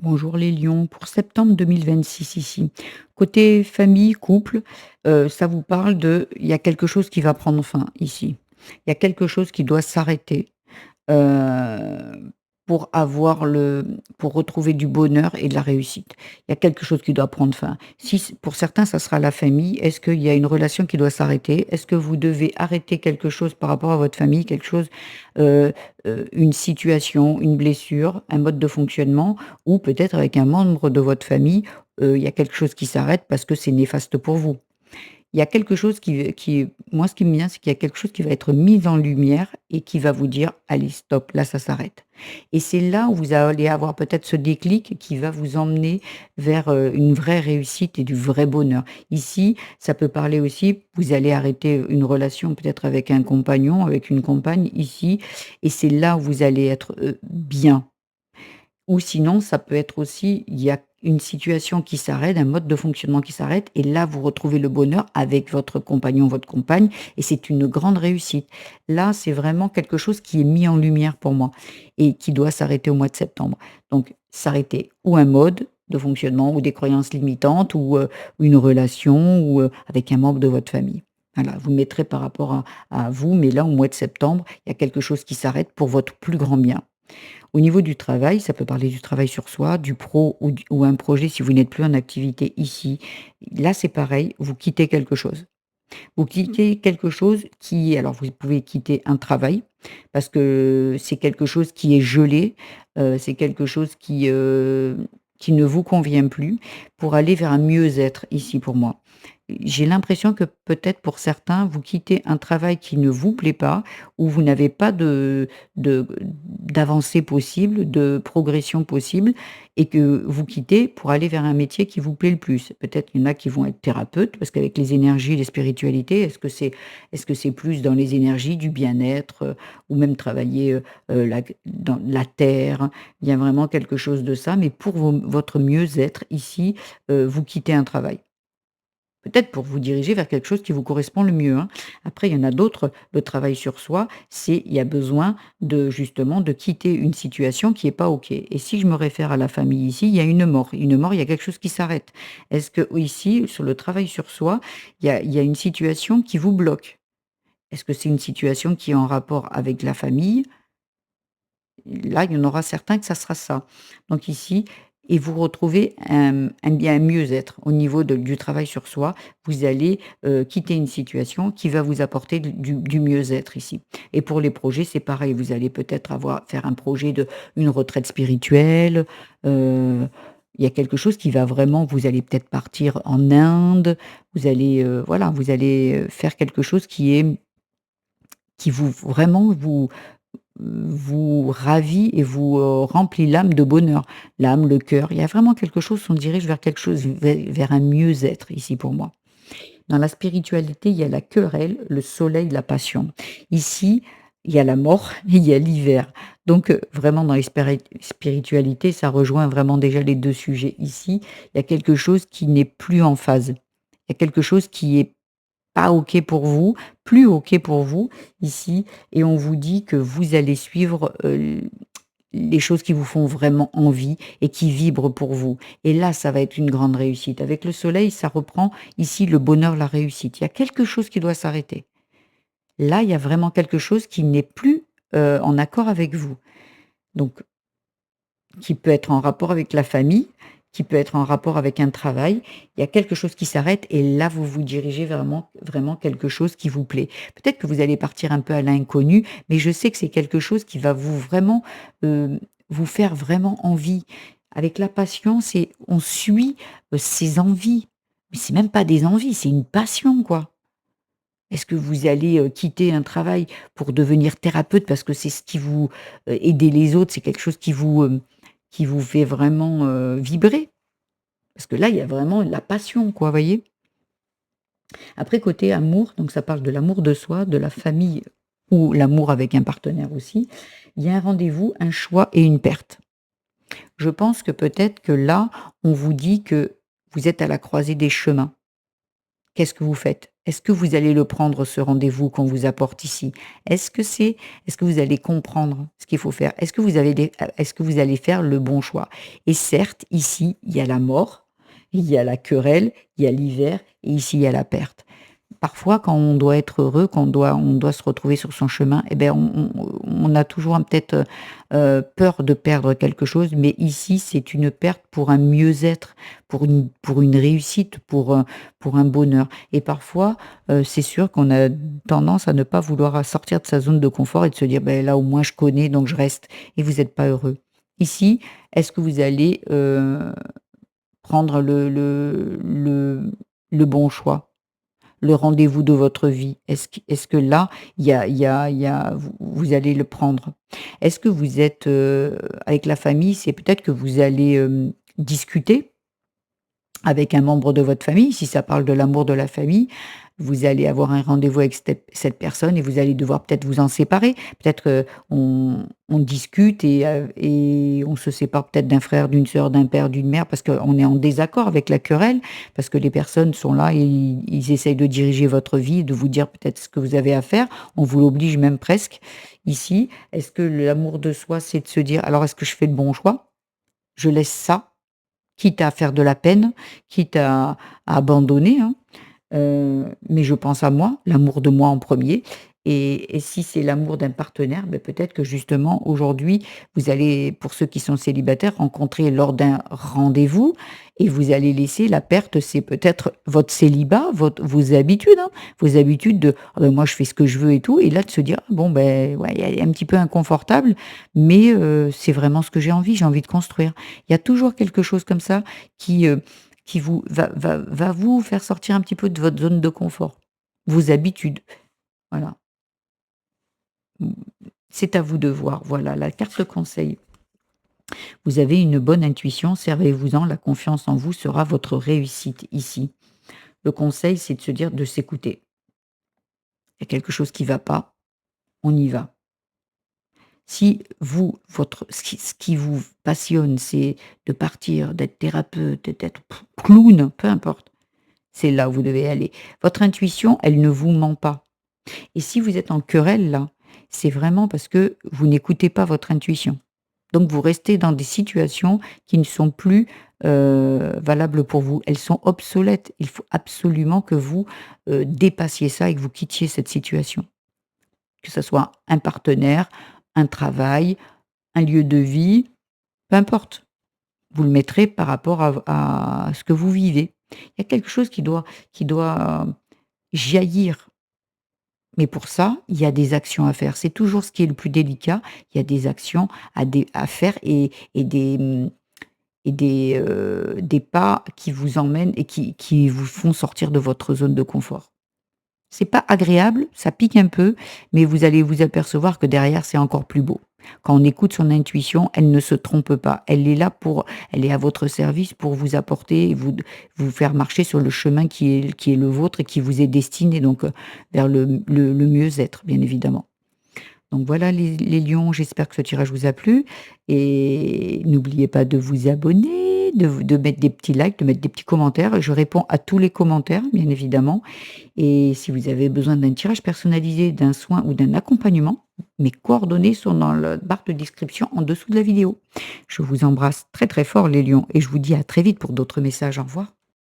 Bonjour les lions, pour septembre 2026 ici. Côté famille, couple, ça vous parle de il y a quelque chose qui va prendre fin ici. Il y a quelque chose qui doit s'arrêter, heu, pour avoir pour retrouver du bonheur et de la réussite. Il y a quelque chose qui doit prendre fin. Si c Pour certains, ça sera la famille. Est-ce qu'il y a une relation qui doit s'arrêter? Est-ce que vous devez arrêter quelque chose par rapport à votre famille? Quelque chose, heu une situation, une blessure, un mode de fonctionnement ou peut-être avec un membre de votre famille, il y a quelque chose qui s'arrête parce que c'est néfaste pour vous. Il y a quelque chose moi, ce qui me vient, c'est qu'il y a quelque chose qui va être mis en lumière et qui va vous dire: «Allez stop, là ça s'arrête» et c'est là où vous allez avoir peut-être ce déclic qui va vous emmener vers, une vraie réussite et du vrai bonheur. Ici, ça peut parler aussi, vous allez arrêter une relation peut-être avec un compagnon, avec une compagne ici et c'est là où vous allez être, bien. Ou sinon, ça peut être aussi, il y a une situation qui s'arrête, un mode de fonctionnement qui s'arrête et là, vous retrouvez le bonheur avec votre compagnon, votre compagne et c'est une grande réussite. Là, c'est vraiment quelque chose qui est mis en lumière pour moi et qui doit s'arrêter au mois de septembre. Donc s'arrêter ou un mode de fonctionnement ou des croyances limitantes ou une relation ou, avec un membre de votre famille. Voilà, vous mettrez par rapport à vous, mais là, au mois de septembre, il y a quelque chose qui s'arrête pour votre plus grand bien. Au niveau du travail, ça peut parler du travail sur soi, du pro ou un projet si vous n'êtes plus en activité ici. Là, c'est pareil, vous quittez quelque chose. Vous quittez quelque chose alors vous pouvez quitter un travail parce que c'est quelque chose qui est gelé, c'est quelque chose qui ne vous convient plus pour aller vers un mieux-être ici pour moi. J'ai l'impression que peut-être pour certains, vous quittez un travail qui ne vous plaît pas, où vous n'avez pas d'avancée possible, de progression possible et que vous quittez pour aller vers un métier qui vous plaît le plus. Peut-être il y en a qui vont être thérapeutes parce qu'avec les énergies, les spiritualités, est-ce que c'est plus dans les énergies du bien-être, ou même travailler, la dans la terre? Il y a vraiment quelque chose de ça, mais pour votre mieux-être ici, vous quittez un travail. Peut-être pour vous diriger vers quelque chose qui vous correspond le mieux, hein. Après, il y en a d'autres, le travail sur soi, c'est il y a besoin de justement de quitter une situation qui est pas OK et si je me réfère à la famille ici, il y a une mort. Une mort, il y a quelque chose qui s'arrête. Est-ce que ici, sur le travail sur soi, il y a une situation qui vous bloque? Est-ce que c'est une situation qui est en rapport avec la famille? Là, il y en aura certains que ça sera ça. Donc ici et vous retrouvez un mieux-être au niveau du travail sur soi. Vous allez, quitter une situation qui va vous apporter du mieux-être ici. Et pour les projets, c'est pareil. Vous allez peut-être faire un projet de une retraite spirituelle, heu, il y a quelque chose qui va vraiment vous allez peut-être partir en Inde, vous allez, voilà, vous allez, faire quelque chose qui vous vraiment vous ravit et vous, remplit l'âme de bonheur. L'âme, le cœur, il y a vraiment quelque chose, on dirige vers quelque chose, vers un mieux-être ici pour moi. Dans la spiritualité, il y a la querelle, le soleil, la passion. Ici, il y a la mort et il y a l'hiver. Donc, vraiment dans les spiritualités, ça rejoint vraiment déjà les 2 sujets ici. Il y a quelque chose qui n'est plus en phase. Il y a quelque chose qui est pas OK pour vous, plus OK pour vous ici et on vous dit que vous allez suivre, les choses qui vous font vraiment envie et qui vibrent pour vous et là, ça va être une grande réussite. Avec le soleil, ça reprend ici le bonheur, la réussite. Il y a quelque chose qui doit s'arrêter. Là, il y a vraiment quelque chose qui n'est plus, en accord avec vous. Donc qui peut être en rapport avec la famille, qui peut être en rapport avec un travail. Il y a quelque chose qui s'arrête et là, vous vous dirigez vraiment vraiment quelque chose qui vous plaît. Peut-être que vous allez partir un peu à l'inconnu, mais je sais que c'est quelque chose qui va vous vraiment, vous faire vraiment envie. Avec la passion, c'est on suit, ses envies. Mais c'est même pas des envies, c'est une passion, quoi. Est-ce que vous allez, quitter un travail pour devenir thérapeute parce que c'est ce qui vous aider les autres, c'est quelque chose qui vous fait vraiment, vibrer? Parce que là, il y a vraiment la passion, quoi, voyez? Après côté amour, donc ça parle de l'amour de soi, de la famille ou l'amour avec un partenaire aussi. Il y a un rendez-vous, un choix et une perte. Je pense que peut-être que là, on vous dit que vous êtes à la croisée des chemins. Qu'est-ce que vous faites? Est-ce que vous allez le prendre ce rendez-vous qu'on vous apporte ici? Est-ce que c'est est-ce que vous allez comprendre ce qu'il faut faire? Est-ce que vous allez faire le bon choix? Et certes, ici, il y a la mort, il y a la querelle, il y a l'hiver et ici, il y a la perte. Parfois, quand on doit être heureux, quand on doit se retrouver sur son chemin, eh ben, on a toujours peut-être, peur de perdre quelque chose, mais ici, c'est une perte pour un mieux-être, pour une réussite, pour un bonheur et parfois, c'est sûr qu'on a tendance à ne pas vouloir sortir de sa zone de confort et de se dire: «Beh, là, au moins, je connais, donc je reste» et vous êtes pas heureux. Ici, est-ce que vous allez, prendre le bon choix? Le rendez-vous de votre vie? Est-ce que là, vous allez le prendre? Est-ce que vous êtes, avec la famille, c'est peut-être que vous allez, discuter avec un membre de votre famille, si ça parle de l'amour de la famille, vous allez avoir un rendez-vous avec cette personne et vous allez devoir peut-être vous en séparer. Peut-être, on discute et on se sépare peut-être d'un frère, d'une sœur, d'un père, d'une mère parce qu'on est en désaccord avec la querelle, parce que les personnes sont là et ils essayent de diriger votre vie, de vous dire peut-être ce que vous avez à faire. On vous l'oblige même presque ici. Est-ce que l'amour de soi, c'est de se dire: «Alors est-ce que je fais le bon choix? Je laisse ça?» Quitte à faire de la peine, quitte à abandonner, hein, mais je pense à moi, l'amour de moi en premier. Et si c'est l'amour d'un partenaire, beh, peut-être que justement aujourd'hui, vous allez, pour ceux qui sont célibataires, rencontrer lors d'un rendez-vous et vous allez laisser la perte, c'est peut-être votre célibat, vos habitudes, hein, vos habitudes de: «Ah bah, moi je fais ce que je veux et tout» et là de se dire: «Bon ben ouais, il est un petit peu inconfortable, mais c'est vraiment ce que j'ai envie de construire». Il y a toujours quelque chose comme ça qui, qui va vous faire sortir un petit peu de votre zone de confort. Vos habitudes, voilà. Mmh, c'est à vous de voir, voilà, la carte conseil. Vous avez une bonne intuition, servez-vous-en, la confiance en vous sera votre réussite ici. Le conseil, c'est de se dire de s'écouter. Il y a quelque chose qui va pas, on y va. Si vous, ce qui vous passionne, c'est de partir, d'être thérapeute, d'être clown, peu importe. C'est là où vous devez aller. Votre intuition, elle ne vous ment pas. Et si vous êtes en querelle là, c'est vraiment parce que vous n'écoutez pas votre intuition. Donc vous restez dans des situations qui ne sont plus, valables pour vous. Elles sont obsolètes. Il faut absolument que vous, dépassiez ça et que vous quittiez cette situation. Que ce soit un partenaire, un travail, un lieu de vie, peu importe. Vous le mettrez par rapport à ce que vous vivez. Il y a quelque chose qui doit jaillir. Mais pour ça, il y a des actions à faire. C'est toujours ce qui est le plus délicat. Il y a des actions à faire et des pas qui vous emmènent et qui vous font sortir de votre zone de confort. C'est pas agréable, ça pique un peu, mais vous allez vous apercevoir que derrière, c'est encore plus beau. Quand on écoute son intuition, elle ne se trompe pas. Elle est à votre service pour vous apporter et vous faire marcher sur le chemin qui est le vôtre et qui vous est destiné donc, vers le mieux-être, bien évidemment. Donc voilà les lions, j'espère que ce tirage vous a plu et n'oubliez pas de vous abonner, de mettre des petits likes, de mettre des petits commentaires. Je réponds à tous les commentaires, bien évidemment et si vous avez besoin d'un tirage personnalisé, d'un soin ou d'un accompagnement, mes coordonnées sont dans la barre de description en dessous de la vidéo. Je vous embrasse très, très fort les lions et je vous dis à très vite pour d'autres messages. Au revoir.